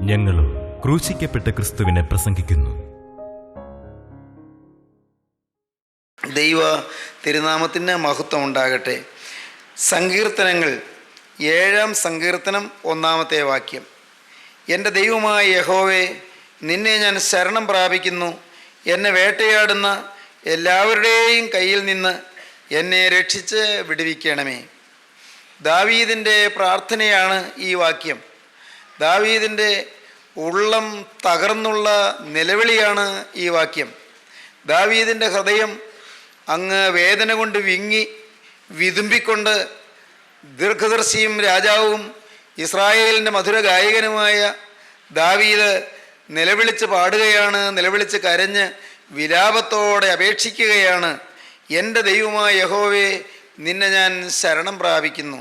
ഞങ്ങളും ക്രൂശിക്കപ്പെട്ട ക്രിസ്തുവിനെ പ്രസംഗിക്കുന്നു. ദൈവ തിരുനാമത്തിന് മഹത്വം ഉണ്ടാകട്ടെ. സങ്കീർത്തനങ്ങൾ 7-ാം സങ്കീർത്തനം 1-ാമത്തെ വാക്യം. എൻ്റെ ദൈവമായ യഹോവേ, നിന്നെ ഞാൻ ശരണം പ്രാപിക്കുന്നു. എന്നെ വേട്ടയാടുന്ന എല്ലാവരുടെയും കയ്യിൽ നിന്ന് എന്നെ രക്ഷിച്ച് വിടുവിക്കണമേ. ദാവീദിൻ്റെ പ്രാർത്ഥനയാണ് ഈ വാക്യം. ദാവീദിൻ്റെ ഉള്ളം തകർന്നുള്ള നിലവിളിയാണ് ഈ വാക്യം. ദാവീദിൻ്റെ ഹൃദയം അങ്ങ് വേദന കൊണ്ട് വിങ്ങി വിതുമ്പിക്കൊണ്ട് ദീർഘദർശിയും രാജാവും ഇസ്രായേലിൻ്റെ മധുര ഗായകനുമായ ദാവീദ് നിലവിളിച്ച് പാടുകയാണ്. നിലവിളിച്ച് കരഞ്ഞ് വിലാപത്തോടെ അപേക്ഷിക്കുകയാണ്. എൻ്റെ ദൈവമായ യഹോവേ, നിന്നെ ഞാൻ ശരണം പ്രാപിക്കുന്നു.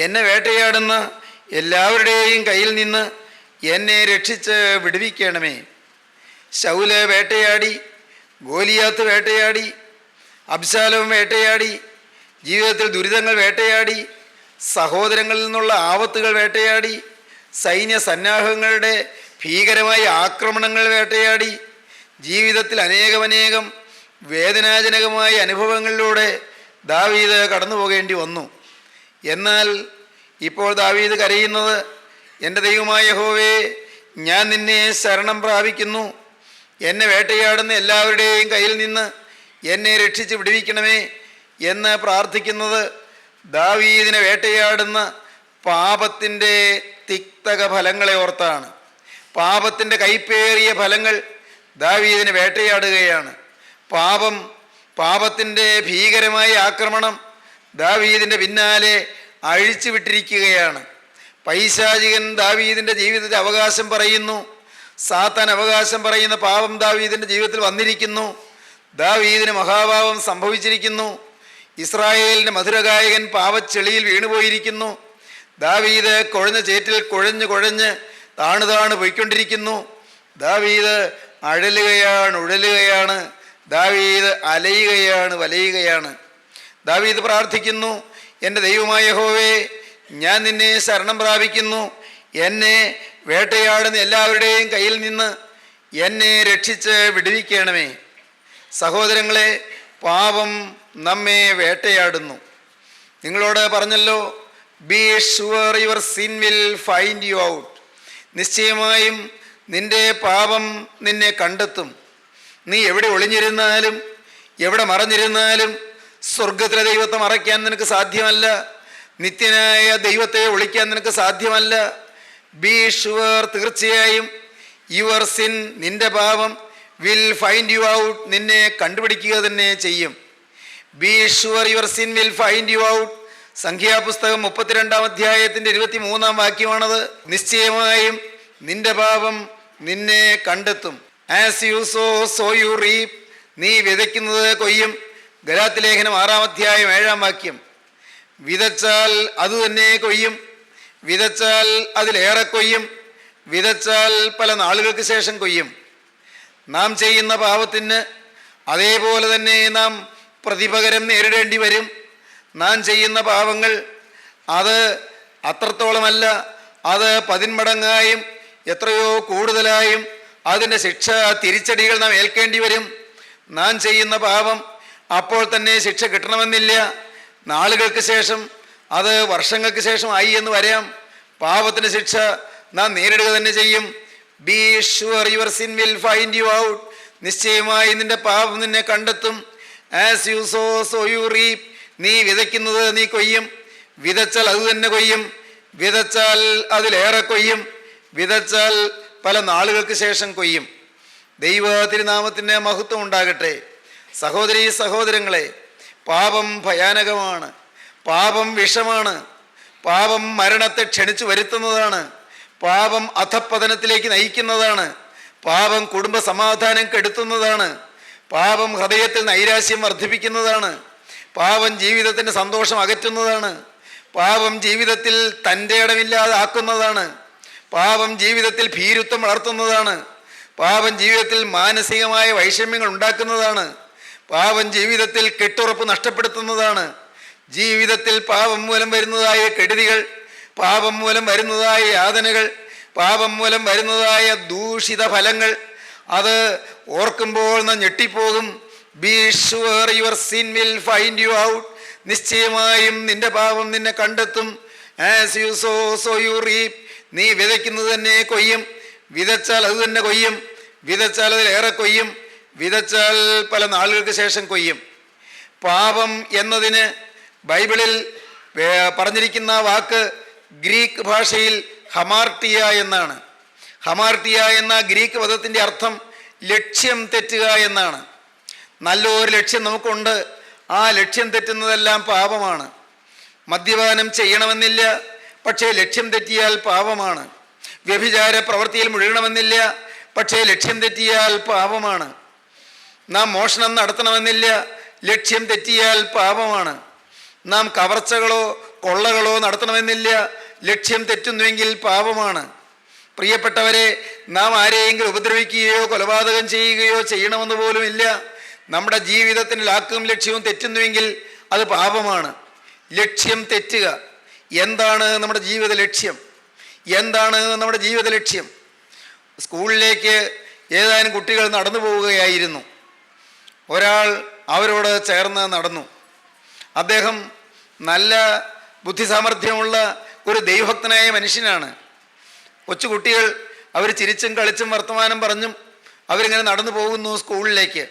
എന്നെ വേട്ടയാടുന്ന എല്ലാവരുടെയും കയ്യിൽ നിന്ന് എന്നെ രക്ഷിച്ച് വിടുവിക്കണമേ. ശൗല് വേട്ടയാടി, ഗോലിയാത്ത് വേട്ടയാടി, അബ്ശാലോം വേട്ടയാടി, ജീവിതത്തിൽ ദുരിതങ്ങൾ വേട്ടയാടി, സഹോദരങ്ങളിൽ നിന്നുള്ള ആപത്തുകൾ വേട്ടയാടി, സൈന്യ സന്നാഹങ്ങളുടെ ഭീകരമായ ആക്രമണങ്ങൾ വേട്ടയാടി, ജീവിതത്തിൽ അനേകം വേദനാജനകമായ അനുഭവങ്ങളിലൂടെ ദാവീദ് കടന്നു പോകേണ്ടി വന്നു. എന്നാൽ ഇപ്പോൾ ദാവീദ് കരയുന്നത്, എൻ്റെ ദൈവമായ യഹോവേ, ഞാൻ നിന്നെ ശരണം പ്രാപിക്കുന്നു. എന്നെ വേട്ടയാടുന്ന എല്ലാവരുടെയും കയ്യിൽ നിന്ന് എന്നെ രക്ഷിച്ച് വിടുവിക്കണമേ എന്ന് പ്രാർത്ഥിക്കുന്നത് ദാവീദിനെ വേട്ടയാടുന്ന പാപത്തിൻ്റെ തിക്തക ഫലങ്ങളെ ഓർത്താണ്. പാപത്തിൻ്റെ കൈപ്പേറിയ ഫലങ്ങൾ ദാവീദിനെ വേട്ടയാടുകയാണ്. പാപത്തിൻ്റെ ഭീകരമായ ആക്രമണം ദാവീദിൻ്റെ പിന്നാലെ അഴിച്ചു വിട്ടിരിക്കുകയാണ്. പൈശാചികൻ ദാവീദിൻ്റെ ജീവിതത്തിൽ അവകാശം പറയുന്നു. സാത്താൻ അവകാശം പറയുന്ന പാപം ദാവീദിൻ്റെ ജീവിതത്തിൽ വന്നിരിക്കുന്നു. ദാവീദിന് മഹാപാപം സംഭവിച്ചിരിക്കുന്നു. ഇസ്രായേലിൻ്റെ മധുരഗായകൻ പാപച്ചെളിയിൽ വീണുപോയിരിക്കുന്നു. ദാവീദ് കുഴഞ്ഞ ചേറ്റിൽ കുഴഞ്ഞ് താണു പോയിക്കൊണ്ടിരിക്കുന്നു. ദാവീദ് ഉഴലുകയാണ്. ദാവീദ് വലയുകയാണ്. ദാവീദ് പ്രാർത്ഥിക്കുന്നു, എൻ്റെ ദൈവമായ യഹോവേ, ഞാൻ നിന്നെ ശരണം പ്രാപിക്കുന്നു. എന്നെ വേട്ടയാടുന്ന എല്ലാവരുടെയും കയ്യിൽ നിന്ന് എന്നെ രക്ഷിച്ച് വിടുവിക്കണമേ. സഹോദരങ്ങളെ, പാപം നമ്മെ വേട്ടയാടുന്നു. നിങ്ങളോട് പറഞ്ഞല്ലോ, be sure your sin will find you out. നിശ്ചയമായും നിൻ്റെ പാപം നിന്നെ കണ്ടെത്തും. നീ എവിടെ ഒളിഞ്ഞിരുന്നാലും എവിടെ മറഞ്ഞിരുന്നാലും സ്വർഗത്തിലെ ദൈവത്തെ മറയ്ക്കാൻ നിനക്ക് സാധ്യമല്ല. നിത്യനായ ദൈവത്തെ ഒളിക്കാൻ നിനക്ക് സാധ്യമല്ല. ബി ഷുവർ, തീർച്ചയായും യുവർ സിൻ, നിൻ്റെ പാപം വിൽ ഫൈൻഡ് യു ഔട്ട്, നിന്നെ കണ്ടുപിടിക്കുക തന്നെ ചെയ്യും. Be sure your sin will find you out. സംഖ്യാപുസ്തകം 32-ാം അധ്യായത്തിൻ്റെ 23-ാം വാക്യമാണത്. നിശ്ചയമായും നിന്റെ പാപം നിന്നെ കണ്ടെത്തും. As you sow you reap. നീ വിതയ്ക്കുന്നത് കൊയ്യും. ഗലാത്യലേഖനം 6-ാം അധ്യായം 7-ാം വാക്യം. വിതച്ചാൽ അത് തന്നെ കൊയ്യും. വിതച്ചാൽ അതിലേറെ കൊയ്യും. വിതച്ചാൽ പല നാളുകൾക്ക് ശേഷം കൊയ്യും. നാം ചെയ്യുന്ന പാപത്തിന് അതേപോലെ തന്നെ നാം പ്രതിപകരം നേരിടേണ്ടി വരും. നാം ചെയ്യുന്ന പാപങ്ങൾ അത് അത്രത്തോളമല്ല, അത് 10 മടങ്ങായും എത്രയോ കൂടുതലായും അതിൻ്റെ ശിക്ഷ, തിരിച്ചടികൾ നാം ഏൽക്കേണ്ടി വരും. നാം ചെയ്യുന്ന പാപം അപ്പോൾ തന്നെ ശിക്ഷ കിട്ടണമെന്നില്ല. നാളുകൾക്ക് ശേഷം, അത് വർഷങ്ങൾക്ക് ശേഷം ആയി എന്ന് വരാം. പാപത്തിൻ്റെ ശിക്ഷ നാം നേരിടുക തന്നെ ചെയ്യും. Be sure your sin will find you out. നിശ്ചയമായി നിന്റെ പാപം നിന്നെ കണ്ടെത്തും. As you sow you reap. നീ വിതയ്ക്കുന്നത് നീ കൊയ്യും. വിതച്ചാൽ അത് തന്നെ കൊയ്യും. വിതച്ചാൽ അതിലേറെ കൊയ്യും. വിതച്ചാൽ പല നാളുകൾക്ക് ശേഷം കൊയ്യും. ദൈവ തിരുനാമത്തിന് മഹത്വം ഉണ്ടാകട്ടെ. സഹോദരീ സഹോദരങ്ങളെ, പാപം ഭയാനകമാണ്. പാപം വിഷമാണ്. പാപം മരണത്തെ ക്ഷണിച്ചു വരുത്തുന്നതാണ്. പാപം അധപ്പതനത്തിലേക്ക് നയിക്കുന്നതാണ്. പാപം കുടുംബ സമാധാനം കെടുത്തുന്നതാണ്. പാപം ഹൃദയത്തിൽ നൈരാശ്യം വർദ്ധിപ്പിക്കുന്നതാണ്. പാപം ജീവിതത്തിൻ്റെ സന്തോഷം അകറ്റുന്നതാണ്. പാപം ജീവിതത്തിൽ തൻ്റെ ഇടമില്ലാതാക്കുന്നതാണ്. പാപം ജീവിതത്തിൽ ഭീരുത്വം വളർത്തുന്നതാണ്. പാപം ജീവിതത്തിൽ മാനസികമായ വൈഷമ്യങ്ങൾ ഉണ്ടാക്കുന്നതാണ്. പാപം ജീവിതത്തിൽ കെട്ടുറപ്പ് നഷ്ടപ്പെടുത്തുന്നതാണ്. ജീവിതത്തിൽ പാപം മൂലം വരുന്നതായ കെടുതികൾ, പാപം മൂലം വരുന്നതായ യാതനകൾ, പാപം മൂലം വരുന്നതായ ദൂഷിത ഫലങ്ങൾ അത് ഓർക്കുമ്പോൾ നാം ഞെട്ടിപ്പോകും. Be sure your sin will find you out. നിശ്ചയമായും നിന്റെ പാപം നിന്നെ കണ്ടെത്തും. As you sow so you reap. നീ വിതയ്ക്കുന്നത് തന്നെ കൊയ്യും. വിതച്ചാൽ അത് തന്നെ കൊയ്യും. വിതച്ചാൽ അതിലേറെ കൊയ്യും. വിതച്ചാൽ പല നാളുകൾക്ക് ശേഷം കൊയ്യും. പാപം എന്നതിന് ബൈബിളിൽ പറഞ്ഞിരിക്കുന്ന വാക്ക് ഗ്രീക്ക് ഭാഷയിൽ ഹമാർട്ടിയ എന്നാണ്. ഹമാർട്ടിയ എന്ന ഗ്രീക്ക് പദത്തിൻ്റെ അർത്ഥം ലക്ഷ്യം തെറ്റുക എന്നാണ്. നല്ലൊരു ലക്ഷ്യം നമുക്കുണ്ട്, ആ ലക്ഷ്യം തെറ്റുന്നതെല്ലാം പാപമാണ്. മദ്യപാനം ചെയ്യണമെന്നില്ല, പക്ഷേ ലക്ഷ്യം തെറ്റിയാൽ പാപമാണ്. വ്യഭിചാര പ്രവൃത്തിയിൽ മുഴുകണമെന്നില്ല, പക്ഷേ ലക്ഷ്യം തെറ്റിയാൽ പാപമാണ്. നാം മോഷണം നടത്തണമെന്നില്ല, ലക്ഷ്യം തെറ്റിയാൽ പാപമാണ്. നാം കവർച്ചകളോ കൊള്ളകളോ നടത്തണമെന്നില്ല, ലക്ഷ്യം തെറ്റുന്നുവെങ്കിൽ പാപമാണ്. പ്രിയപ്പെട്ടവരെ, നാം ആരെയെങ്കിലും ഉപദ്രവിക്കുകയോ കൊലപാതകം ചെയ്യുകയോ ചെയ്യണമെന്ന് പോലുമില്ല. നമ്മുടെ ജീവിതത്തിന് ലാക്കും ലക്ഷ്യവും തെറ്റുന്നുവെങ്കിൽ അത് പാപമാണ്. ലക്ഷ്യം തെറ്റുക. എന്താണ് നമ്മുടെ ജീവിത ലക്ഷ്യം? എന്താണ് നമ്മുടെ ജീവിത ലക്ഷ്യം? സ്കൂളിലേക്ക് ഏതാനും കുട്ടികൾ നടന്നു പോവുകയായിരുന്നു. ഒരാൾ അവരോട് ചേർന്ന് നടന്നു. അദ്ദേഹം നല്ല ബുദ്ധിസാമർഥ്യമുള്ള ഒരു ദൈവഭക്തനായ മനുഷ്യനാണ്. കൊച്ചുകുട്ടികൾ അവർ ചിരിച്ചും കളിച്ചും വർത്തമാനം പറഞ്ഞും അവരിങ്ങനെ നടന്നു പോകുന്നു സ്കൂളിലേക്ക്.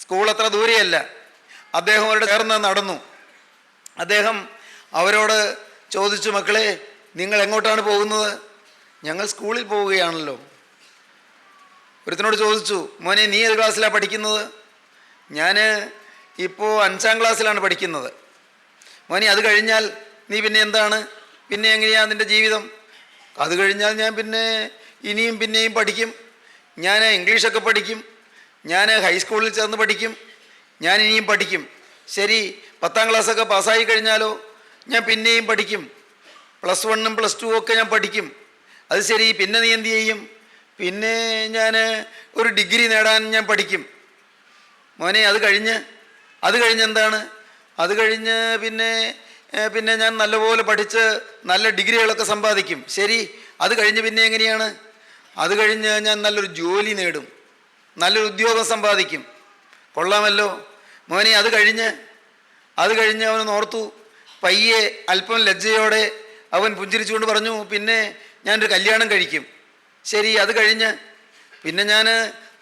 സ്കൂൾ അത്ര ദൂരെയല്ല. അദ്ദേഹം അവരുടെ ചേർന്ന് നടന്നു. അദ്ദേഹം അവരോട് ചോദിച്ചു, മക്കളെ, നിങ്ങൾ എങ്ങോട്ടാണ് പോകുന്നത്? ഞങ്ങൾ സ്കൂളിൽ പോവുകയാണല്ലോ. ഒരുത്തനോട് ചോദിച്ചു, മോനെ, നീ ഏത് ക്ലാസ്സിലാണ് പഠിക്കുന്നത്? ഞാൻ ഇപ്പോൾ 5ാം ക്ലാസ്സിലാണ് പഠിക്കുന്നത്. മോനെ, അത് കഴിഞ്ഞാൽ നീ പിന്നെ എന്താണ്? പിന്നെ എങ്ങനെയാണ് നിൻ്റെ ജീവിതം? അത് കഴിഞ്ഞാൽ ഞാൻ പിന്നെ പിന്നെയും പഠിക്കും. ഞാൻ ഇംഗ്ലീഷൊക്കെ പഠിക്കും. ഞാൻ ഹൈസ്കൂളിൽ ചേർന്ന് പഠിക്കും. ഞാൻ ഇനിയും പഠിക്കും. ശരി, 10ാം ക്ലാസ്സൊക്കെ പാസ്സായി കഴിഞ്ഞാലോ? ഞാൻ പിന്നെയും പഠിക്കും. +1ഉം +2 ഒക്കെ ഞാൻ പഠിക്കും. അത് ശരി, പിന്നെ നീ എന്ത് ചെയ്യും? പിന്നെ ഞാൻ ഒരു ഡിഗ്രി നേടാൻ ഞാൻ പഠിക്കും. മോനെ, അത് കഴിഞ്ഞ് എന്താണ്? അത് കഴിഞ്ഞ് പിന്നെ ഞാൻ നല്ലപോലെ പഠിച്ച് നല്ല ഡിഗ്രികളൊക്കെ സമ്പാദിക്കും. ശരി, അത് കഴിഞ്ഞ് പിന്നെ എങ്ങനെയാണ്? അത് കഴിഞ്ഞ് ഞാൻ നല്ലൊരു ജോലി നേടും, നല്ലൊരു ഉദ്യോഗം സമ്പാദിക്കും. കൊള്ളാമല്ലോ. മോനെ, അത് കഴിഞ്ഞ് അവൻ ഓർത്തു. പയ്യെ അല്പം ലജ്ജയോടെ അവൻ പുഞ്ചിരിച്ചുകൊണ്ട് പറഞ്ഞു, പിന്നെ ഞാനൊരു കല്യാണം കഴിക്കും. ശരി, അത് കഴിഞ്ഞ് പിന്നെ ഞാൻ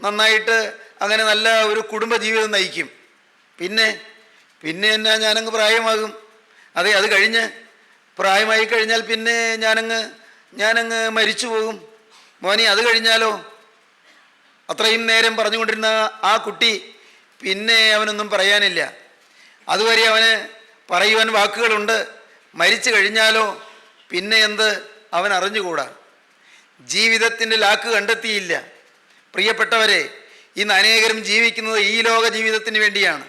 നന്നായിട്ട് അങ്ങനെ നല്ല ഒരു കുടുംബ ജീവിതം നയിക്കും. പിന്നെ എന്നാ ഞാനങ്ങ് പ്രായമാകും. അതെ, അത് കഴിഞ്ഞ് പ്രായമായി കഴിഞ്ഞാൽ പിന്നെ ഞാനങ്ങ് മരിച്ചു പോകും. മോനെ, അത് കഴിഞ്ഞാലോ? അത്രയും നേരം പറഞ്ഞുകൊണ്ടിരുന്ന ആ കുട്ടി പിന്നെ അവനൊന്നും പറയാനില്ല. അതുവരെ അവന് പറയുവാൻ വാക്കുകളുണ്ട്. മരിച്ചു കഴിഞ്ഞാലോ? പിന്നെ എന്ത് അവൻ അറിഞ്ഞുകൂടാ. ജീവിതത്തിൻ്റെ ലാക്ക് കണ്ടെത്തിയില്ല. പ്രിയപ്പെട്ടവരെ, ഇന്ന് അനേകരും ജീവിക്കുന്നത് ഈ ലോക ജീവിതത്തിന് വേണ്ടിയാണ്.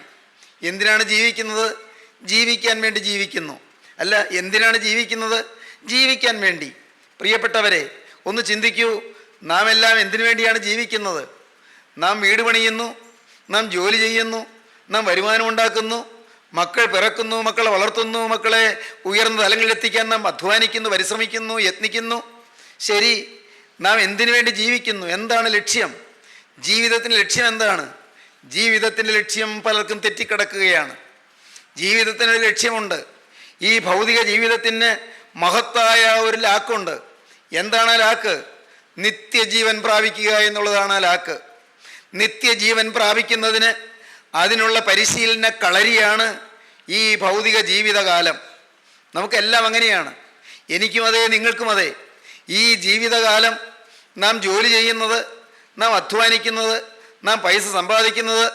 എന്തിനാണ് ജീവിക്കുന്നത്? ജീവിക്കാൻ വേണ്ടി ജീവിക്കുന്നു. അല്ല, എന്തിനാണ് ജീവിക്കുന്നത്? ജീവിക്കാൻ വേണ്ടി. പ്രിയപ്പെട്ടവരെ, ഒന്ന് ചിന്തിക്കൂ. നാം എല്ലാം എന്തിനു വേണ്ടിയാണ് ജീവിക്കുന്നത്? നാം വീട് പണിയുന്നു, നാം ജോലി ചെയ്യുന്നു, നാം വരുമാനം ഉണ്ടാക്കുന്നു, മക്കൾ പിറക്കുന്നു, മക്കളെ വളർത്തുന്നു, മക്കളെ ഉയർന്ന തലങ്ങളിലെത്തിക്കാൻ നാം അധ്വാനിക്കുന്നു, പരിശ്രമിക്കുന്നു, യത്നിക്കുന്നു. ശരി, നാം എന്തിനു വേണ്ടി ജീവിക്കുന്നു? എന്താണ് ലക്ഷ്യം? ജീവിതത്തിൻ്റെ ലക്ഷ്യം എന്താണ്? ജീവിതത്തിൻ്റെ ലക്ഷ്യം പലർക്കും തെറ്റിക്കിടക്കുകയാണ്. ജീവിതത്തിനൊരു ലക്ഷ്യമുണ്ട്. ഈ ഭൗതിക ജീവിതത്തിന് മഹത്തായ ഒരു ലാക്കുണ്ട്. എന്താണ് ആ ലാക്ക്? നിത്യജീവൻ പ്രാപിക്കുക എന്നുള്ളതാണ് ആ ലാക്ക്. നിത്യജീവൻ പ്രാപിക്കുന്നതിന് അതിനുള്ള പരിശീലന കളരിയാണ് ഈ ഭൗതിക ജീവിതകാലം. നമുക്കെല്ലാം അങ്ങനെയാണ്. എനിക്കും അതെ, നിങ്ങൾക്കും അതെ. ഈ ജീവിതകാലം നാം ജോലി ചെയ്യുന്നത്, നാം അധ്വാനിക്കുന്നത്, നാം പൈസ സമ്പാദിക്കുന്നത്,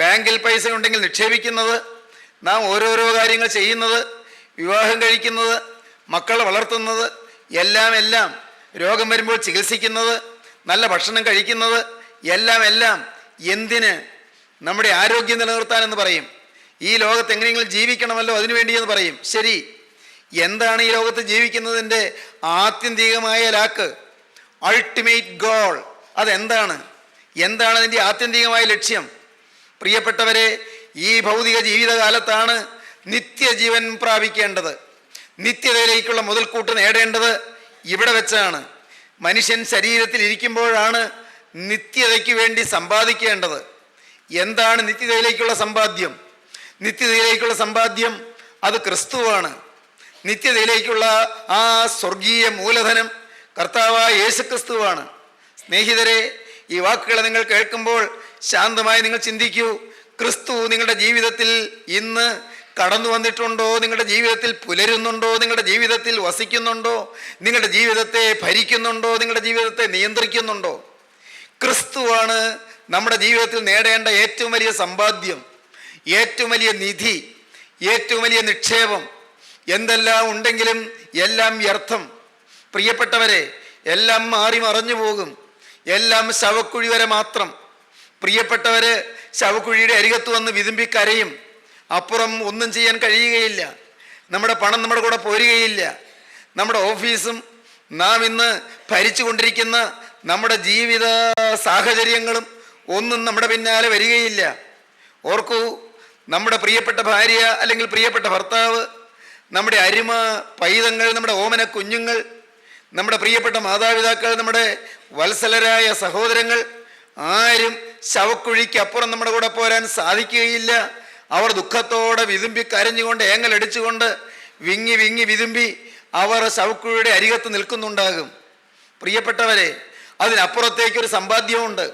ബാങ്കിൽ പൈസ ഉണ്ടെങ്കിൽ നിക്ഷേപിക്കുന്നത്, നാം ഓരോരോ കാര്യങ്ങൾ ചെയ്യുന്നത്, വിവാഹം കഴിക്കുന്നത്, മക്കളെ വളർത്തുന്നത്, എല്ലാം രോഗം വരുമ്പോൾ ചികിത്സിക്കുന്നത്, നല്ല ഭക്ഷണം കഴിക്കുന്നത്, എല്ലാം എന്തിന്? നമ്മുടെ ആരോഗ്യം നിലനിർത്താനെന്ന് പറയും. ഈ ലോകത്ത് എങ്ങനെയെങ്കിലും ജീവിക്കണമല്ലോ, അതിനുവേണ്ടിയെന്ന് പറയും. ശരി, എന്താണ് ഈ ലോകത്ത് ജീവിക്കുന്നതിൻ്റെ ആത്യന്തികമായ ലാക്ക്? Ultimate goal. അതെന്താണ്? അതിൻ്റെ ആത്യന്തികമായ ലക്ഷ്യം? പ്രിയപ്പെട്ടവരെ, ഈ ഭൗതിക ജീവിതകാലത്താണ് നിത്യജീവൻ പ്രാപിക്കേണ്ടത്. നിത്യതയിലേക്കുള്ള മുതൽക്കൂട്ട് നേടേണ്ടത് ഇവിടെ വെച്ചാണ്. മനുഷ്യൻ ശരീരത്തിൽ ഇരിക്കുമ്പോഴാണ് നിത്യതയ്ക്ക് വേണ്ടി സമ്പാദിക്കേണ്ടത്. എന്താണ് നിത്യതയിലേക്കുള്ള സമ്പാദ്യം? നിത്യതയിലേക്കുള്ള സമ്പാദ്യം അത് ക്രിസ്തുവാണ്. നിത്യതയിലേക്കുള്ള ആ സ്വർഗീയ മൂലധനം കർത്താവായ യേശുക്രിസ്തുവാണ്. സ്നേഹിതരെ, ഈ വാക്കുകളെ നിങ്ങൾ കേൾക്കുമ്പോൾ ശാന്തമായി നിങ്ങൾ ചിന്തിക്കൂ. ക്രിസ്തു നിങ്ങളുടെ ജീവിതത്തിൽ ഇന്ന് കടന്നു വന്നിട്ടുണ്ടോ? നിങ്ങളുടെ ജീവിതത്തിൽ പുലരുന്നുണ്ടോ? നിങ്ങളുടെ ജീവിതത്തിൽ വസിക്കുന്നുണ്ടോ? നിങ്ങളുടെ ജീവിതത്തെ ഭരിക്കുന്നുണ്ടോ? നിങ്ങളുടെ ജീവിതത്തെ നിയന്ത്രിക്കുന്നുണ്ടോ? ക്രിസ്തുവാണ് നമ്മുടെ ജീവിതത്തിൽ നേടേണ്ട ഏറ്റവും വലിയ സമ്പാദ്യം, ഏറ്റവും വലിയ നിധി, ഏറ്റവും വലിയ നിക്ഷേപം. എന്തെല്ലാം ഉണ്ടെങ്കിലും എല്ലാം വ്യർത്ഥം. പ്രിയപ്പെട്ടവരെ, എല്ലാം മാറി മറഞ്ഞു പോകും. എല്ലാം ശവക്കുഴി വരെ മാത്രം. പ്രിയപ്പെട്ടവര് ശവക്കുഴിയുടെ അരികത്ത് വന്ന് വിതുമ്പി കരയും. അപ്പുറം ഒന്നും ചെയ്യാൻ കഴിയുകയില്ല. നമ്മുടെ പണം നമ്മുടെ കൂടെ പോരുകയില്ല. നമ്മുടെ ഓഫീസും നാം ഇന്ന് ഭരിച്ചു കൊണ്ടിരിക്കുന്ന നമ്മുടെ ജീവിത സാഹചര്യങ്ങളും ഒന്നും നമ്മുടെ പിന്നാലെ വരികയില്ല. ഓർക്കൂ, നമ്മുടെ പ്രിയപ്പെട്ട ഭാര്യ അല്ലെങ്കിൽ പ്രിയപ്പെട്ട ഭർത്താവ്, നമ്മുടെ അരുമ പൈതങ്ങൾ, നമ്മുടെ ഓമന കുഞ്ഞുങ്ങൾ, നമ്മുടെ പ്രിയപ്പെട്ട മാതാപിതാക്കൾ, നമ്മുടെ വത്സലരായ സഹോദരങ്ങൾ ആരും ശവക്കുഴിക്ക് അപ്പുറം നമ്മുടെ കൂടെ പോരാൻ സാധിക്കുകയില്ല. അവർ ദുഃഖത്തോടെ വിതുമ്പി കരഞ്ഞുകൊണ്ട് ഏങ്ങലടിച്ചുകൊണ്ട് വിങ്ങി വിങ്ങി വിതുമ്പി അവർ ശവക്കുഴിയുടെ അരികത്ത് നിൽക്കുന്നുണ്ടാകും. പ്രിയപ്പെട്ടവരെ, അതിനപ്പുറത്തേക്കൊരു സമ്പാദ്യമുണ്ട്.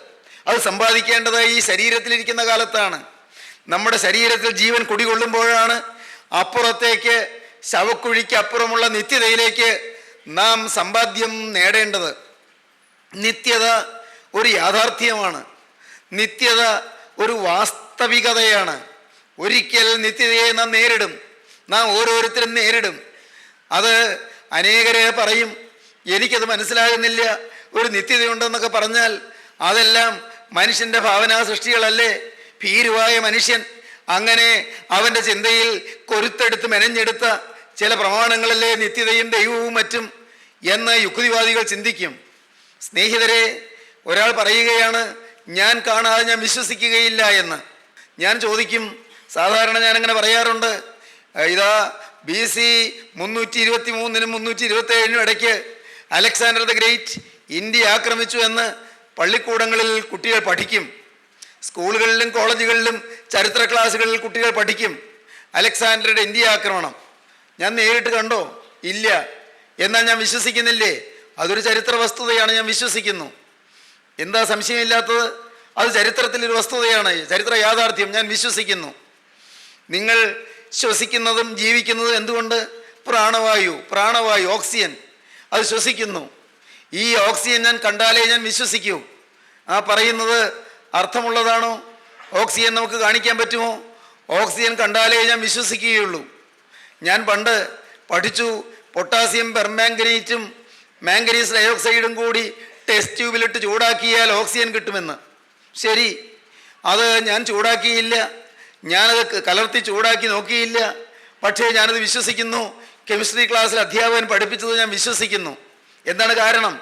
അത് സമ്പാദിക്കേണ്ടത് ഈ ശരീരത്തിലിരിക്കുന്ന കാലത്താണ്. നമ്മുടെ ശരീരത്തിൽ ജീവൻ കുടികൊള്ളുമ്പോഴാണ് അപ്പുറത്തേക്ക്, ശവക്കുഴിക്ക് അപ്പുറമുള്ള നിത്യതയിലേക്ക് നാം സമ്പാദ്യം നേടേണ്ടത്. നിത്യത ഒരു യാഥാർത്ഥ്യമാണ്. നിത്യത ഒരു വാസ്തവികതയാണ്. ഒരിക്കൽ നിത്യതയെ നാം നേരിടും. നാം ഓരോരുത്തരും നേരിടും. അത് അനേകരെ പറയും, എനിക്കത് മനസ്സിലാകുന്നില്ല, ഒരു നിത്യതയുണ്ടെന്നൊക്കെ പറഞ്ഞാൽ അതെല്ലാം മനുഷ്യൻ്റെ ഭാവനാ സൃഷ്ടികളല്ലേ? ഭീരുവായ മനുഷ്യൻ അങ്ങനെ അവൻ്റെ ചിന്തയിൽ കൊരുത്തെടുത്ത് മെനഞ്ഞെടുത്ത ചില പ്രമാണങ്ങളല്ലേ നിത്യതയും ദൈവവും മറ്റും എന്ന് യുക്തിവാദികൾ ചിന്തിക്കും. സ്നേഹിതരെ, ഒരാൾ പറയുകയാണ്, ഞാൻ കാണാതെ ഞാൻ വിശ്വസിക്കുകയില്ല എന്ന്. ഞാൻ ചോദിക്കും, സാധാരണ ഞാനങ്ങനെ പറയാറുണ്ട്, ഇതാ BC 323 327 ഇടയ്ക്ക് അലക്സാണ്ടർ ദ ഗ്രേറ്റ് ഇന്ത്യ ആക്രമിച്ചു എന്ന് പള്ളിക്കൂടങ്ങളിൽ കുട്ടികൾ പഠിക്കും. സ്കൂളുകളിലും കോളേജുകളിലും ചരിത്ര ക്ലാസ്സുകളിൽ കുട്ടികൾ പഠിക്കും അലക്സാണ്ടറുടെ ഇന്ത്യ ആക്രമണം. ഞാൻ നേരിട്ട് കണ്ടോ? ഇല്ല. എന്നാൽ ഞാൻ വിശ്വസിക്കുന്നില്ലേ? അതൊരു ചരിത്ര വസ്തുതയാണ്, ഞാൻ വിശ്വസിക്കുന്നു. എന്താ സംശയമില്ലാത്തത്? അത് ചരിത്രത്തിലൊരു വസ്തുതയാണ്, ചരിത്ര യാഥാർത്ഥ്യം, ഞാൻ വിശ്വസിക്കുന്നു. നിങ്ങൾ ശ്വസിക്കുന്നതും ജീവിക്കുന്നതും എന്തുകൊണ്ട്? പ്രാണവായു ഓക്സിജൻ, അത് ശ്വസിക്കുന്നു. ഈ ഓക്സിജൻ ഞാൻ കണ്ടാലേ ഞാൻ വിശ്വസിക്കൂ. ആ പറയുന്നത് അർത്ഥമുള്ളതാണോ? ഓക്സിജൻ നമുക്ക് കാണിക്കാൻ പറ്റുമോ? ഓക്സിജൻ കണ്ടാലേ ഞാൻ വിശ്വസിക്കുകയുള്ളൂ. ഞാൻ പണ്ട് പഠിച്ചു, പൊട്ടാസ്യം പെർമാംഗനേറ്റും മാംഗനീസ് ഡയോക്സൈഡും കൂടി ടെസ്റ്റ് ട്യൂബിലിട്ട് ചൂടാക്കിയാൽ ഓക്സിജൻ കിട്ടുമെന്ന്. ശരി, അത് ഞാൻ ചൂടാക്കിയില്ല, ഞാനത് കലർത്തി ചൂടാക്കി നോക്കിയില്ല. പക്ഷേ ഞാനത് വിശ്വസിക്കുന്നു. കെമിസ്ട്രി ക്ലാസ്സിൽ അധ്യാപകൻ പഠിപ്പിച്ചത് ഞാൻ വിശ്വസിക്കുന്നു. എന്താണ് കാരണം?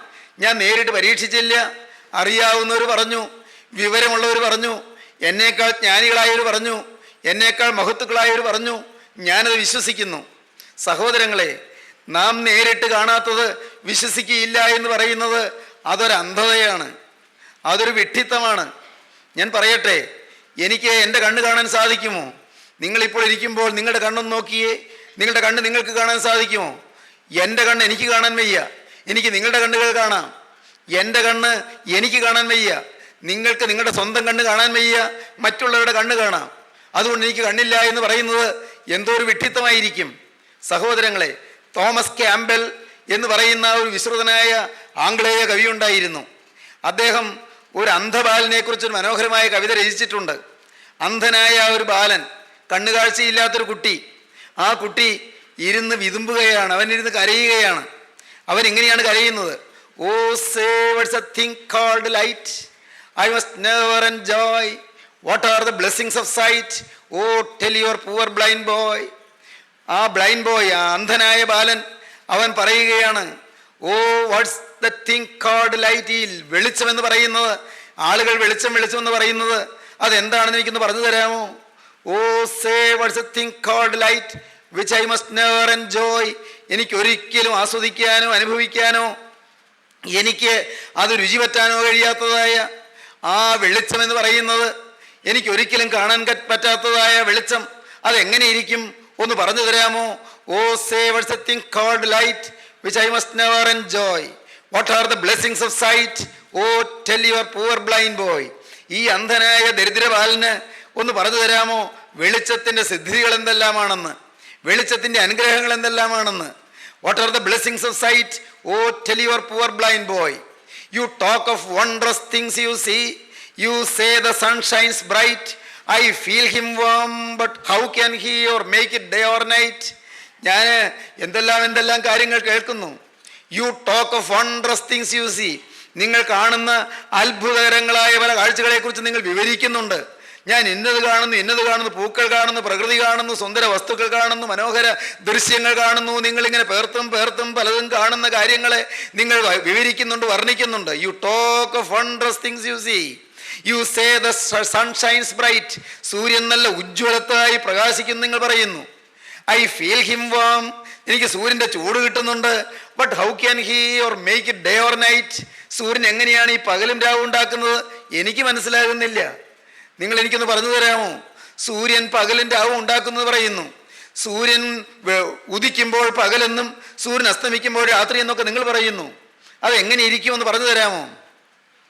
ഞാൻ നേരിട്ട് പരീക്ഷിച്ചില്ല. അറിയാവുന്നവർ പറഞ്ഞു, വിവരമുള്ളവർ പറഞ്ഞു, എന്നേക്കാൾ ജ്ഞാനികളായവർ പറഞ്ഞു, എന്നേക്കാൾ മഹത്തുക്കളായവർ പറഞ്ഞു. ഞാനത് വിശ്വസിക്കുന്നു. സഹോദരങ്ങളെ, നാം നേരിട്ട് കാണാത്തത് വിശ്വസിക്കുകയില്ല എന്ന് പറയുന്നത് അതൊരു അന്ധതയാണ്, അതൊരു വിഡ്ഢിത്തമാണ്. ഞാൻ പറയട്ടെ, എനിക്ക് എൻ്റെ കണ്ണ് കാണാൻ സാധിക്കുമോ? നിങ്ങളിപ്പോൾ ഇരിക്കുമ്പോൾ നിങ്ങളുടെ കണ്ണൊന്ന് നോക്കിയേ, നിങ്ങളുടെ കണ്ണ് നിങ്ങൾക്ക് കാണാൻ സാധിക്കുമോ? എൻ്റെ കണ്ണ് എനിക്ക് കാണാൻ വയ്യ, എനിക്ക് നിങ്ങളുടെ കണ്ണുകൾ കാണാം. എൻ്റെ കണ്ണ് എനിക്ക് കാണാൻ വയ്യ, നിങ്ങൾക്ക് നിങ്ങളുടെ സ്വന്തം കണ്ണ് കാണാൻ വയ്യ, മറ്റുള്ളവരുടെ കണ്ണ് കാണാം. അതുകൊണ്ട് എനിക്ക് കണ്ണില്ല എന്ന് പറയുന്നത് എന്തോ ഒരു വിഡ്ഢിത്തമായിരിക്കും. സഹോദരങ്ങളെ, തോമസ് ക്യാമ്പൽ എന്ന് പറയുന്ന ഒരു വിശ്രുതനായ ആംഗ്ലേയ കവി ഉണ്ടായിരുന്നു. അദ്ദേഹം ഒരു അന്ധബാലനെ കുറിച്ചൊരു മനോഹരമായ കവിത രചിച്ചിട്ടുണ്ട്. അന്ധനായ ഒരു ബാലൻ, കണ്ണുകാഴ്ചയില്ലാത്തൊരു കുട്ടി, ആ കുട്ടി ഇരുന്ന് വിതുമ്പുകയാണ്, അവനിരുന്ന് കരയുകയാണ്. അവൻ ഇങ്ങനെയാണ് കരയുന്നത്: O say what's a thing called light, I must never enjoy, what are the blessings of sight, O tell your poor blind boy. ആ ബ്ലൈൻഡ് ബോയ്, ആ അന്ധനായ ബാലൻ, അവൻ പറയുകയാണ്, O what's the thing called light. ഈ വെളിച്ചം എന്ന് പറയുന്നത്, ആളുകൾ വെളിച്ചം എന്ന് പറയുന്നത് അതെന്താണെന്ന് എനിക്കൊന്ന് പറഞ്ഞു തരാമോ? O say what's a thing called light which I must never enjoy. എനിക്കൊരിക്കലും ആസ്വദിക്കാനോ അനുഭവിക്കാനോ എനിക്ക് അത് രുചി പറ്റാനോ കഴിയാത്തതായ ആ വെളിച്ചം എന്ന് പറയുന്നത്, എനിക്ക് ഒരിക്കലും കാണാൻ പറ്റാത്തതായ വെളിച്ചം, അതെങ്ങനെ ഇരിക്കും ഒന്ന് പറഞ്ഞു തരാമോ? O say what's a thing called light which I must never enjoy. What are the blessings of sight? O tell your poor blind boy. ഈ അന്ധനായ ദരിദ്രബാലന് ഒന്ന് പറഞ്ഞു തരാമോ വെളിച്ചത്തിൻ്റെ സിദ്ധികൾ എന്തെല്ലാമാണെന്ന്, വെളിച്ചത്തിൻ്റെ അനുഗ്രഹങ്ങൾ എന്തെല്ലാമാണെന്ന്? What are the blessings of sight? O tell your poor blind boy. You talk of wondrous things you see. You say the sun shines bright. I feel him warm but how can he or make it day or night. ഞാൻ എന്തെല്ലാം കാര്യങ്ങൾ കേൾക്കുന്നു. You talk of wondrous things you see. നിങ്ങൾ കാണുന്ന അത്ഭുതകരങ്ങളായ പല കാഴ്ചകളെക്കുറിച്ച് നിങ്ങൾ വിവരിക്കുന്നുണ്ട്. ഞാൻ ഇന്നത് കാണുന്നു, പൂക്കൾ കാണുന്നു, പ്രകൃതി കാണുന്നു, സുന്ദര വസ്തുക്കൾ കാണുന്നു, മനോഹര ദൃശ്യങ്ങൾ കാണുന്നു. നിങ്ങളിങ്ങനെ പേർത്തും പലതും കാണുന്ന കാര്യങ്ങളെ നിങ്ങൾ വിവരിക്കുന്നുണ്ട്, വർണ്ണിക്കുന്നുണ്ട്. You talk of wondrous things you see. You say the sun shines bright. സൂര്യൻ നല്ല ഉജ്ജ്വലത്തായി പ്രകാശിക്കുന്നു നിങ്ങൾ പറയുന്നു. I feel him warm. എനിക്ക് സൂര്യൻ്റെ ചൂട് കിട്ടുന്നുണ്ട്. But how can he or make it day or night. സൂര്യൻ എങ്ങനെയാണ് ഈ പകലും രാവും ഉണ്ടാക്കുന്നത്? എനിക്ക് മനസ്സിലാകുന്നില്ല. നിങ്ങൾ എനിക്കൊന്ന് പറഞ്ഞു തരാമോ? സൂര്യൻ പകലും രാവും ഉണ്ടാക്കുന്നത് പറയുന്നു. സൂര്യൻ ഉദിക്കുമ്പോൾ പകലെന്നും സൂര്യൻ അസ്തമിക്കുമ്പോൾ രാത്രി എന്നൊക്കെ നിങ്ങൾ പറയുന്നു. അതെങ്ങനെ ഇരിക്കുമെന്ന് പറഞ്ഞു തരാമോ?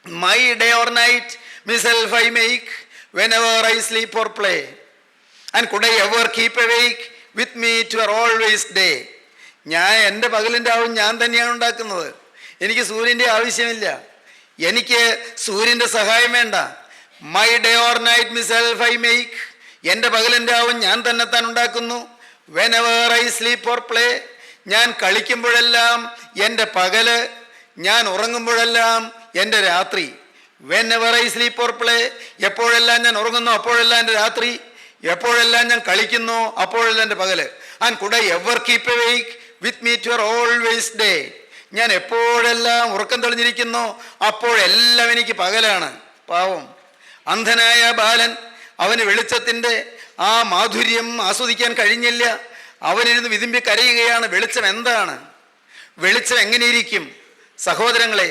My day or night myself I make whenever I sleep or play, and could I ever keep awake with me to our always day. ഞാൻ എൻ്റെ പകലിൻ്റെ ആവും ഞാൻ തന്നെയാണ് ഉണ്ടാക്കുന്നത്. എനിക്ക് സൂര്യൻ്റെ ആവശ്യമില്ല, എനിക്ക് സൂര്യൻ്റെ സഹായം വേണ്ട. My day or night myself I make. എൻ്റെ പകലിൻ്റെ ആവും ഞാൻ തന്നെത്താൻ ഉണ്ടാക്കുന്നു. whenever I sleep or play. ഞാൻ കളിക്കുമ്പോഴെല്ലാം എൻ്റെ പകല്, ഞാൻ ഉറങ്ങുമ്പോഴെല്ലാം എൻ്റെ രാത്രി. whenever I sleep or play. എപ്പോഴെല്ലാം ഞാൻ ഉറങ്ങുന്നു അപ്പോഴെല്ലാം എൻ്റെ രാത്രി, എപ്പോഴെല്ലാം ഞാൻ കളിക്കുന്നു അപ്പോഴെല്ലാം എൻ്റെ പകല്. and could I ever keep awake with me to your always day. ഞാൻ എപ്പോഴെല്ലാം ഉറക്കം തെളിഞ്ഞിരിക്കുന്നു അപ്പോഴെല്ലാം എനിക്ക് പകലാണ്. പാവം അന്ധനായ ബാലൻ, അവന് വെളിച്ചത്തിൻ്റെ ആ മാധുര്യം ആസ്വദിക്കാൻ കഴിഞ്ഞില്ല. അവനിരുന്ന് വിതുമ്പി കരയുകയാണ്. വെളിച്ചം എന്താണ്? വെളിച്ചം എങ്ങനെയിരിക്കും? സഹോദരങ്ങളെ,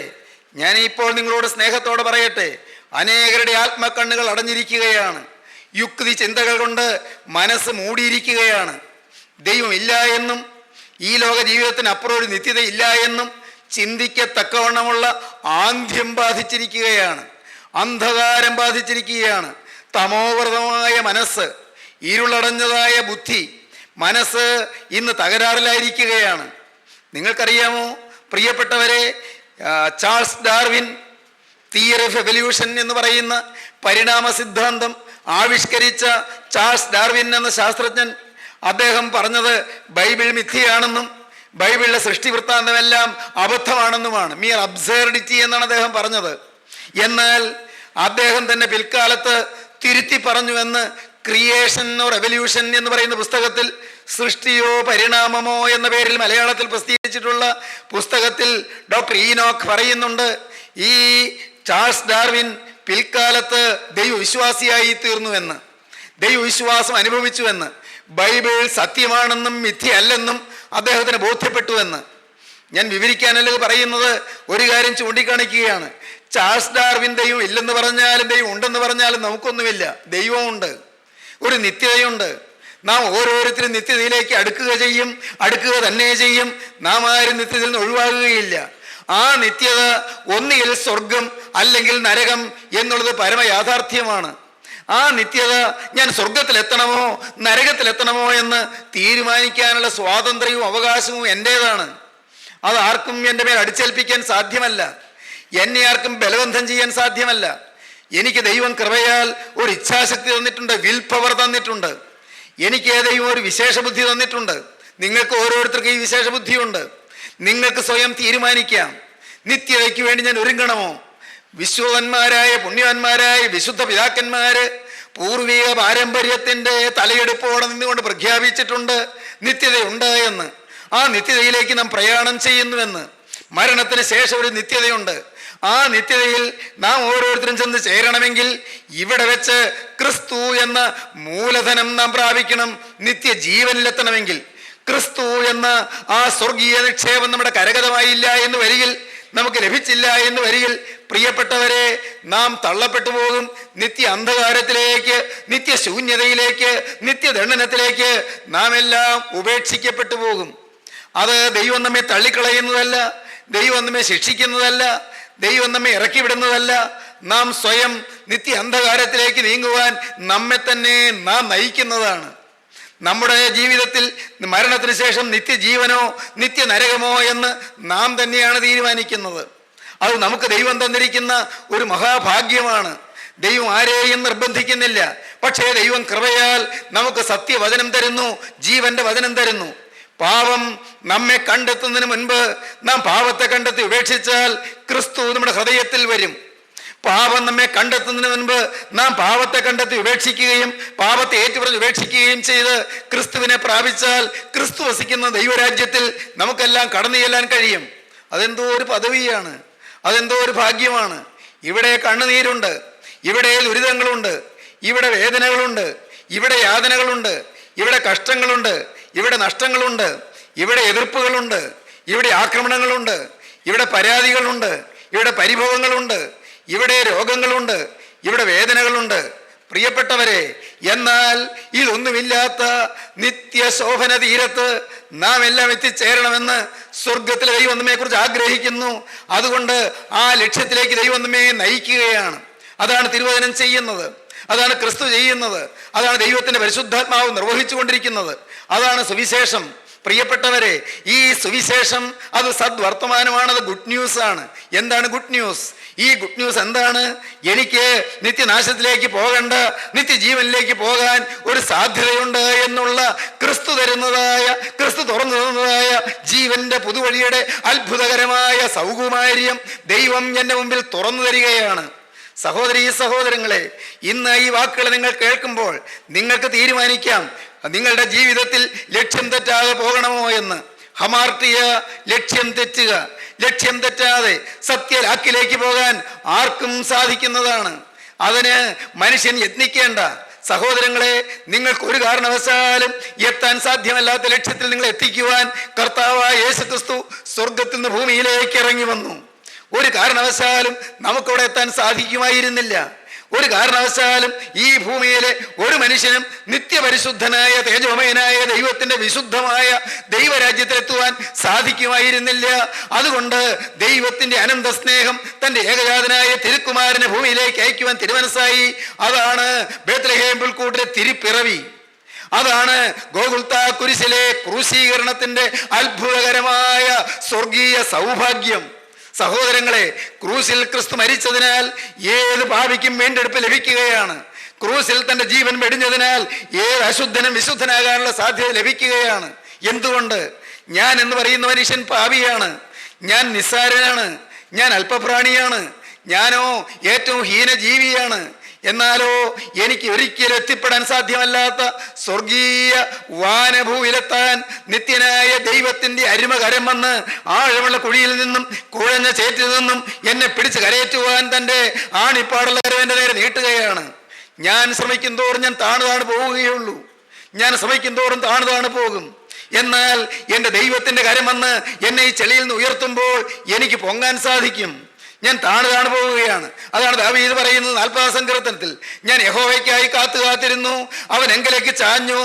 ഞാനിപ്പോൾ നിങ്ങളോട് സ്നേഹത്തോടെ പറയട്ടെ, അനേകരുടെ ആത്മക്കണ്ണുകൾ അടഞ്ഞിരിക്കുകയാണ്. യുക്തി ചിന്തകൾ കൊണ്ട് മനസ്സ് മൂടിയിരിക്കുകയാണ്. ദൈവമില്ല എന്നും ഈ ലോക ജീവിതത്തിന് അപ്പുറം ഒരു നിത്യത ഇല്ല എന്നും ചിന്തിക്കത്തക്കവണ്ണമുള്ള ആന്ധ്യം ബാധിച്ചിരിക്കുകയാണ്, അന്ധകാരം ബാധിച്ചിരിക്കുകയാണ്. തമോവൃതമായ മനസ്സ്, ഇരുളടഞ്ഞതായ ബുദ്ധി, മനസ്സ് ഇന്ന് തകരാറിലായിരിക്കുകയാണ്. നിങ്ങൾക്കറിയാമോ പ്രിയപ്പെട്ടവരെ, Charles Darwin theory of evolution എന്ന് പറയുന്ന പരിണാമ സിദ്ധാന്തം ആവിഷ്കരിച്ച ചാൾസ് ഡാർവിൻ എന്ന ശാസ്ത്രജ്ഞൻ, അദ്ദേഹം പറഞ്ഞത് ബൈബിൾ മിഥ്യയാണെന്നും ബൈബിളിലെ സൃഷ്ടി വൃത്താന്തമെല്ലാം അബദ്ധമാണെന്നുമാണ്. മിയർ അബ്സേർഡിറ്റി എന്നാണ് അദ്ദേഹം പറഞ്ഞത്. എന്നാൽ അദ്ദേഹം തന്നെ പിൽക്കാലത്ത് തിരുത്തി പറഞ്ഞുവെന്ന് ക്രിയേഷൻ ഓർ എവല്യൂഷൻ എന്ന് പറയുന്ന പുസ്തകത്തിൽ, സൃഷ്ടിയോ പരിണാമമോ എന്ന പേരിൽ മലയാളത്തിൽ പ്രസിദ്ധീകരിച്ചിട്ടുള്ള പുസ്തകത്തിൽ ഡോക്ടർ ഈനോക്ക് പറയുന്നുണ്ട്, ഈ ചാൾസ് ഡാർവിൻ പിൽക്കാലത്ത് ദൈവവിശ്വാസിയായി തീർന്നുവെന്ന്, ദൈവവിശ്വാസം അനുഭവിച്ചുവെന്ന്, ബൈബിൾ സത്യമാണെന്നും മിഥ്യയല്ലെന്നും അദ്ദേഹത്തിന് ബോധ്യപ്പെട്ടുവെന്ന്. ഞാൻ വിവരിക്കാനല്ലത് പറയുന്നത്, ഒരു കാര്യം ചൂണ്ടിക്കാണിക്കുകയാണ്. ചാൾസ് ഡാർവിൻ ദൈവം ഇല്ലെന്ന് പറഞ്ഞാലും ദൈവം ഉണ്ടെന്ന് പറഞ്ഞാലും നമുക്കൊന്നുമില്ല. ദൈവമുണ്ട്, ഒരു നിത്യതയുണ്ട്. നാം ഓരോരുത്തരും നിത്യതയിലേക്ക് അടുക്കുക തന്നെ ചെയ്യും. നാം ആരും നിത്യതയിൽ നിന്ന് ഒഴിവാകുകയില്ല. ആ നിത്യത ഒന്നുകിൽ സ്വർഗം അല്ലെങ്കിൽ നരകം എന്നുള്ളത് പരമ യാഥാർത്ഥ്യമാണ്. ആ നിത്യത ഞാൻ സ്വർഗത്തിലെത്തണമോ നരകത്തിലെത്തണമോ എന്ന് തീരുമാനിക്കാനുള്ള സ്വാതന്ത്ര്യവും അവകാശവും എൻ്റേതാണ്. അത് ആർക്കും എൻ്റെ മേൽ അടിച്ചേൽപ്പിക്കാൻ സാധ്യമല്ല. എന്നെ ആർക്കും ബലബന്ധം ചെയ്യാൻ സാധ്യമല്ല. എനിക്ക് ദൈവം കൃപയാൽ ഒരു ഇച്ഛാശക്തി തന്നിട്ടുണ്ട്, വിൽ പവർ തന്നിട്ടുണ്ട്. എനിക്ക് ദൈവം ഒരു വിശേഷ ബുദ്ധി തന്നിട്ടുണ്ട്. നിങ്ങൾക്ക് ഓരോരുത്തർക്കും ഈ വിശേഷ ബുദ്ധിയുണ്ട്. നിങ്ങൾക്ക് സ്വയം തീരുമാനിക്കാം, നിത്യതയ്ക്ക് വേണ്ടി ഞാൻ ഒരുങ്ങണമോ? വിശ്വവന്മാരായ പുണ്യവാന്മാരായ വിശുദ്ധ പിതാക്കന്മാര് പൂർവിക പാരമ്പര്യത്തിൻ്റെ തലയെടുപ്പോടെ നിന്നുകൊണ്ട് പ്രഖ്യാപിച്ചിട്ടുണ്ട് നിത്യതയുണ്ട് എന്ന്. ആ നിത്യതയിലേക്ക് നാം പ്രയാണം ചെയ്യുന്നുവെന്ന്. മരണത്തിന് ശേഷം ഒരു നിത്യതയുണ്ട്. ആ നിത്യതയിൽ നാം ഓരോരുത്തരും ചെന്ന് ചേരണമെങ്കിൽ ഇവിടെ വെച്ച് ക്രിസ്തു എന്ന മൂലധനം നാം പ്രാപിക്കണം. നിത്യജീവനിലെത്തണമെങ്കിൽ ക്രിസ്തു എന്ന ആ സ്വർഗീയ നിക്ഷേപം നമ്മുടെ കരഗതമായില്ല എന്ന് വരികിൽ നമുക്ക് ലഭിച്ചില്ല എന്ന് വരികിൽ പ്രിയപ്പെട്ടവരെ, നാം തള്ളപ്പെട്ടു പോകും. നിത്യ അന്ധകാരത്തിലേക്ക്, നിത്യശൂന്യതയിലേക്ക്, നിത്യദണ്ഡനത്തിലേക്ക് നാം എല്ലാം ഉപേക്ഷിക്കപ്പെട്ടു പോകും. അത് ദൈവം നമ്മെ തള്ളിക്കളയുന്നതല്ല, ദൈവം നമ്മെ ശിക്ഷിക്കുന്നതല്ല, ദൈവം നമ്മെ ഇറക്കി വിടുന്നതല്ല. നാം സ്വയം നിത്യ അന്ധകാരത്തിലേക്ക് നീങ്ങുവാൻ നമ്മെ തന്നെ നാം നയിക്കുന്നതാണ്. നമ്മുടെ ജീവിതത്തിൽ മരണത്തിന് ശേഷം നിത്യജീവനോ നിത്യനരകമോ എന്ന് നാം തന്നെയാണ് തീരുമാനിക്കുന്നത്. അത് നമുക്ക് ദൈവം തന്നിരിക്കുന്ന ഒരു മഹാഭാഗ്യമാണ്. ദൈവം ആരെയും നിർബന്ധിക്കുന്നില്ല. പക്ഷേ ദൈവം കൃപയാൽ നമുക്ക് സത്യവചനം തരുന്നു, ജീവന്റെ വചനം തരുന്നു. പാപം നമ്മെ കണ്ടെത്തുന്നതിന് മുൻപ് നാം പാപത്തെ കണ്ടെത്തി ഉപേക്ഷിച്ചാൽ ക്രിസ്തു നമ്മുടെ ഹൃദയത്തിൽ വരും. പാപം നമ്മെ കണ്ടെത്തുന്നതിന് മുൻപ് നാം പാപത്തെ കണ്ടെത്തി ഉപേക്ഷിക്കുകയും പാപത്തെ ഏറ്റുപറഞ്ഞ് ഉപേക്ഷിക്കുകയും ചെയ്ത് ക്രിസ്തുവിനെ പ്രാപിച്ചാൽ ക്രിസ്തു വസിക്കുന്ന ദൈവരാജ്യത്തിൽ നമുക്കെല്ലാം കടന്നു ചെല്ലാൻ കഴിയും. അതെന്തോ ഒരു പദവിയാണ്, അതെന്തോ ഒരു ഭാഗ്യമാണ്. ഇവിടെ കണ്ണുനീരുണ്ട്, ഇവിടെ ദുരിതങ്ങളുണ്ട്, ഇവിടെ വേദനകളുണ്ട്, ഇവിടെ യാതനകളുണ്ട്, ഇവിടെ കഷ്ടങ്ങളുണ്ട്, ഇവിടെ നഷ്ടങ്ങളുണ്ട്, ഇവിടെ എതിർപ്പുകളുണ്ട്, ഇവിടെ ആക്രമണങ്ങളുണ്ട്, ഇവിടെ പരാതികളുണ്ട്, ഇവിടെ പരിഭവങ്ങളുണ്ട്, ഇവിടെ രോഗങ്ങളുണ്ട്, ഇവിടെ വേദനകളുണ്ട്. പ്രിയപ്പെട്ടവരെ, എന്നാൽ ഇതൊന്നുമില്ലാത്ത നിത്യശോഭന തീരത്ത് നാം എല്ലാം എത്തിച്ചേരണമെന്ന് സ്വർഗത്തിലെ ദൈവം നമ്മെ കുറിച്ച് ആഗ്രഹിക്കുന്നു. അതുകൊണ്ട് ആ ലക്ഷ്യത്തിലേക്ക് ദൈവം നമ്മെ നയിക്കുകയാണ്. അതാണ് തിരുവചനം ചെയ്യുന്നത്, അതാണ് ക്രിസ്തു ചെയ്യുന്നത്, അതാണ് ദൈവത്തിന്റെ പരിശുദ്ധാത്മാവ് നിർവഹിച്ചു കൊണ്ടിരിക്കുന്നത്. അതാണ് സുവിശേഷം. പ്രിയപ്പെട്ടവരെ, ഈ സുവിശേഷം അത് സദ്വർത്തമാനമാണ്, അത് ഗുഡ് ന്യൂസ് ആണ്. എന്താണ് ഗുഡ് ന്യൂസ്? ഈ ഗുഡ് ന്യൂസ് എന്താണ്? എനിക്ക് നിത്യനാശത്തിലേക്ക് പോകേണ്ട, നിത്യജീവനിലേക്ക് പോകാൻ ഒരു സാധ്യതയുണ്ട് എന്നുള്ള ക്രിസ്തു തരുന്നതായ, ക്രിസ്തു തുറന്നു തരുന്നതായ ജീവന്റെ പുതുവഴിയുടെ അത്ഭുതകരമായ സൗകുമാര്യം ദൈവം എൻ്റെ മുമ്പിൽ തുറന്നു തരികയാണ്. സഹോദരീ സഹോദരങ്ങളെ, ഇന്ന് ഈ വാക്കുകൾ നിങ്ങൾ കേൾക്കുമ്പോൾ നിങ്ങൾക്ക് തീരുമാനിക്കാം നിങ്ങളുടെ ജീവിതത്തിൽ ലക്ഷ്യം തെറ്റാതെ പോകണമോ എന്ന്. ഹമാർട്ടിയ ലക്ഷ്യം തെറ്റുക. ലക്ഷ്യം തെറ്റാതെ സത്യലാക്കിലേക്ക് പോകാൻ ആർക്കും സാധിക്കുന്നതാണ്. അതിന് മനുഷ്യൻ യത്നിക്കേണ്ട. സഹോദരങ്ങളെ, നിങ്ങൾക്ക് ഒരു കാരണവശാലും എത്താൻ സാധ്യമല്ലാത്ത ലക്ഷ്യത്തിൽ നിങ്ങൾ എത്തിക്കുവാൻ കർത്താവായ യേശുക്രിസ്തു സ്വർഗത്തിൽ നിന്ന് ഭൂമിയിലേക്ക് ഇറങ്ങി വന്നു. ഒരു കാരണവശാലും നമുക്കവിടെ എത്താൻ സാധിക്കുമായിരുന്നില്ല. ഒരു കാരണവശാലും ഈ ഭൂമിയിലെ ഒരു മനുഷ്യനും നിത്യപരിശുദ്ധനായ തേജോമയനായ ദൈവത്തിന്റെ വിശുദ്ധമായ ദൈവരാജ്യത്തിലെത്തുവാൻ സാധിക്കുമായിരുന്നില്ല. അതുകൊണ്ട് ദൈവത്തിന്റെ അനന്ത സ്നേഹം തന്റെ ഏകജാതനായ തിരുക്കുമാരനെ ഭൂമിയിലേക്ക് അയക്കുവാൻ തിരുമനസ്സായി. അതാണ് ബേത്ലഹേം പുൽക്കൂട്ടിലെ തിരുപ്പിറവി. അതാണ് ഗോകുൽത്താ കുരിശിലെ ക്രൂശീകരണത്തിന്റെ അത്ഭുതകരമായ സ്വർഗീയ സൗഭാഗ്യം. സഹോദരങ്ങളെ, ക്രൂസിൽ ക്രിസ്തു മരിച്ചതിനാൽ ഏത് പാപിക്കും വീണ്ടെടുപ്പ് ലഭിക്കുകയാണ്. ക്രൂസിൽ തന്റെ ജീവൻ വെടിഞ്ഞതിനാൽ ഏത് അശുദ്ധനും വിശുദ്ധനാകാനുള്ള സാധ്യത ലഭിക്കുകയാണ്. എന്തുകൊണ്ട്? ഞാൻ എന്ന് പറയുന്ന മനുഷ്യൻ പാപിയാണ്, ഞാൻ നിസ്സാരനാണ്, ഞാൻ അല്പപ്രാണിയാണ്, ഞാനോ ഏറ്റവും ഹീനജീവിയാണ്. എന്നാലോ എനിക്ക് ഒരിക്കലും എത്തിപ്പെടാൻ സാധ്യമല്ലാത്ത സ്വർഗീയ വാനഭൂവിലെത്താൻ നിത്യനായ ദൈവത്തിന്റെ അരുമകരം വന്ന് ആഴമുള്ള കുഴിയിൽ നിന്നും കുഴഞ്ഞ ചേറ്റിൽ നിന്നും എന്നെ പിടിച്ച് കരയേറ്റുവാൻ തൻ്റെ ആണിപ്പാടുള്ള എൻ്റെ നേരെ നീട്ടുകയാണ്. ഞാൻ ശ്രമിക്കും തോറും ഞാൻ താണു പോവുകയുള്ളൂ. ഞാൻ ശ്രമിക്കും തോറും താണു പോകും. എന്നാൽ എൻ്റെ ദൈവത്തിന്റെ കരം വന്ന് എന്നെ ഈ ചെളിയിൽ നിന്ന് ഉയർത്തുമ്പോൾ എനിക്ക് പൊങ്ങാൻ സാധിക്കും. ഞാൻ താണു പോവുകയാണ്. അതാണ് ദാവീദ് പറയുന്നത് 40-ാം സങ്കീർത്തനത്തിൽ, ഞാൻ യഹോവയ്ക്കായി കാത്തിരുന്നു, അവൻ എങ്കലേക്ക് ചാഞ്ഞു,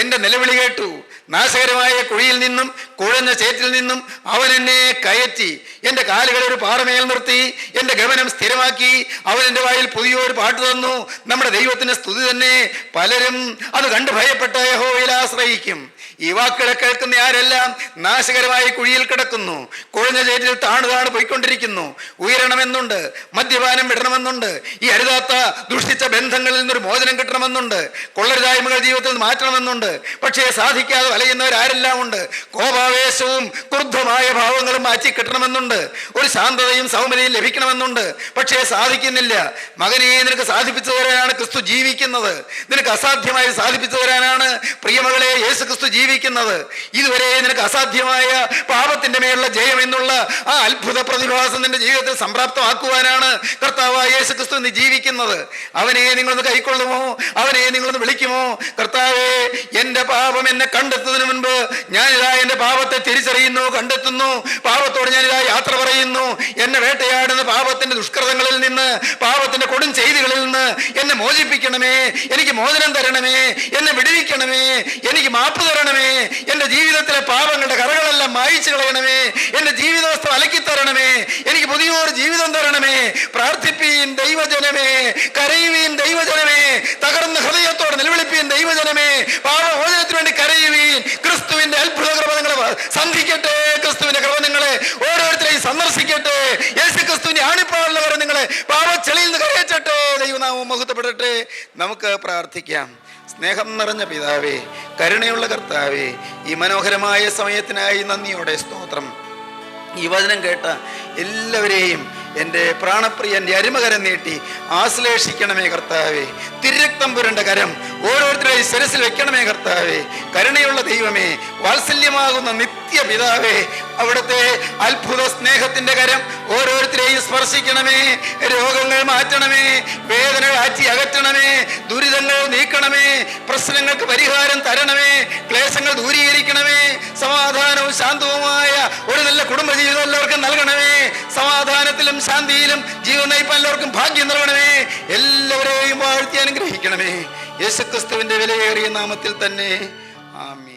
എൻ്റെ നിലവിളി കേട്ടു. നാശകരമായ കുഴിയിൽ നിന്നും കുഴഞ്ഞ ചേറ്റിൽ നിന്നും അവൻ എന്നെ കയറ്റി, എൻ്റെ കാലുകളെ ഒരു പാറമേൽ നിർത്തി, എൻ്റെ ഗമനം സ്ഥിരമാക്കി. അവൻ എൻ്റെ വായിൽ പുതിയൊരു പാട്ട് തന്നു. നമ്മുടെ ദൈവത്തിന് സ്തുതി തന്നെ. പലരും അത് കണ്ട് ഭയപ്പെട്ട യഹോവയിൽ ആശ്രയിക്കും. ഈ വാക്കുകളെ കേൾക്കുന്ന ആരെല്ലാം നാശകരമായ കുഴിയിൽ കിടക്കുന്നു, കുഴഞ്ഞ ചേറ്റിൽ താണു പോയിക്കൊണ്ടിരിക്കുന്നു. ഉയരണമെന്നുണ്ട്, മദ്യപാനം വിടണമെന്നുണ്ട്, ഈ അരുതാത്ത ദുഷിച്ച ബന്ധങ്ങളിൽ നിന്നൊരു മോചനം കിട്ടണമെന്നുണ്ട്, കൊള്ളരുതായ്മകൾ ജീവിതത്തിൽ നിന്ന് മാറ്റണമെന്നുണ്ട്. പക്ഷേ സാധിക്കാതെ വലയുന്നവരാരെല്ലാം ഉണ്ട്. കോപാവേശവും ക്രുദ്ധമായ ഭാവങ്ങളും മാറ്റി കിട്ടണമെന്നുണ്ട്, ഒരു ശാന്തതയും സൗമ്യതയും ലഭിക്കണമെന്നുണ്ട്. പക്ഷേ സാധിക്കുന്നില്ല. മകനെ, നിനക്ക് സാധിപ്പിച്ചു തരാനാണ് ക്രിസ്തു ജീവിക്കുന്നത്. നിനക്ക് അസാധ്യമായി സാധിപ്പിച്ചു തരാനാണ് പ്രിയമകളെ യേശു ക്രിസ്തു ജീവിക്കുന്നത്. ഇതുവരെ നിനക്ക് അസാധ്യമായ പാപത്തിന്റെ മേലുള്ള ജയം എന്നുള്ള ആ അത്ഭുത പ്രതിഭാസം നിന്റെ ജീവിതത്തിൽ സംപ്രാപ്തമാക്കുവാനാണ് കർത്താവായ യേശു ക്രിസ്തു നീ ജീവിക്കുന്നത്. അവനെ നിങ്ങളൊന്ന് കൈക്കൊള്ളുമോ? അവനെ നിങ്ങളൊന്ന് വിളിക്കുമോ? കർത്താവേ, എൻ്റെ പാപം എന്നെ കണ്ടെത്തുന്നതിന് മുൻപ് ഞാനിതാ എൻ്റെ പാപത്തെ തിരിച്ചറിയുന്നു, കണ്ടെത്തുന്നു. പാപത്തോട് ഞാനിതാ യാത്ര പറയുന്നു. എന്നെ വേട്ടയാടുന്ന പാപത്തിന്റെ ദുഷ്കൃതങ്ങളിൽ നിന്ന്, പാപത്തിന്റെ കൊടും ചെയ്തികളിൽ നിന്ന് എന്നെ മോചിപ്പിക്കണമേ. എനിക്ക് മോചനം തരണമേ. എന്നെ വിടുവിക്കണമേ. എനിക്ക് മാപ്പ് തരണമേ. എൻ്റെ ജീവിതത്തിലെ പാപങ്ങളുടെ കറകളെല്ലാം മായിച്ചു കളയണമേ. എൻ്റെ ജീവിതവസ്ഥ അലക്കി തരണമേ. എനിക്ക് പുതിയൊരു ജീവിതം തരണമേ. പ്രാർത്ഥിപ്പീൻ ദൈവജനമേ, കരയുവീൻ ദൈവജനമേ, തകർന്ന ഹൃദയത്തോടെ നിലവിളിപ്പീൻ ദൈവജനമേ, പാപമോചനത്തിന് വേണ്ടി കരയുവീൻ. ക്രിസ്തുവിന്റെ അത്ഭുത കൃപ നിങ്ങളെ സന്ധിക്കട്ടെ. ക്രിസ്തുവിന്റെ കൃപ നിങ്ങളെ ഓരോരുത്തരെയും സന്ദർശിക്കട്ടെ. യേശു ക്രിസ്തുവിന്റെ ആണിപ്പാടുള്ളവർ നിങ്ങളെ പാപച്ചെളിയിൽ നിന്ന് കരയച്ചട്ടെ. ദൈവനാമം മഹത്വപ്പെടട്ടെ. നമുക്ക് പ്രാർത്ഥിക്കാം. സ്നേഹം നിറഞ്ഞ പിതാവേ, കരുണയുള്ള കർത്താവേ, ഈ മനോഹരമായ സമയത്തിനായി നന്ദിയോടെ സ്തോത്രം. ഈ വചനം കേട്ട എല്ലാവരെയും എൻ്റെ പ്രാണപ്രിയൻ്റെ അരുമകരം നീട്ടി ആശ്ലേഷിക്കണമേ കർത്താവേ. തിരുരക്തം പുരണ്ട കരം ഓരോരുത്തരുടെയും ശിരസിൽ വെക്കണമേ കർത്താവേ. കരുണയുള്ള ദൈവമേ, വാത്സല്യമാകുന്ന നിത്യ പിതാവേ, അവിടുത്തെ അത്ഭുത സ്നേഹത്തിൻ്റെ കരം ഓരോരുത്തരെയും സ്പർശിക്കണമേ. രോഗങ്ങൾ മാറ്റണമേ, വേദനകൾ ആറ്റി അകറ്റണമേ, ദുരിതങ്ങൾ നീക്കണമേ, പ്രശ്നങ്ങൾക്ക് പരിഹാരം തരണമേ, ക്ലേശങ്ങൾ ദൂരീകരിക്കണമേ. സമാധാനവും ശാന്തവുമായ ഒരു നല്ല കുടുംബജീവിതം എല്ലാവർക്കും നൽകണമേ. സമാധാനത്തിലും ശാന്തിയിലും ജീവൻ നയിപ്പാൻ എല്ലാവർക്കും ഭാഗ്യം നൽകണമേ. എല്ലാവരെയും വാഴ്ത്തി അനുഗ്രഹിക്കണമേ. യേശുക്രിസ്തുവിന്റെ വിലയേറിയ നാമത്തിൽ തന്നെ. ആമീൻ.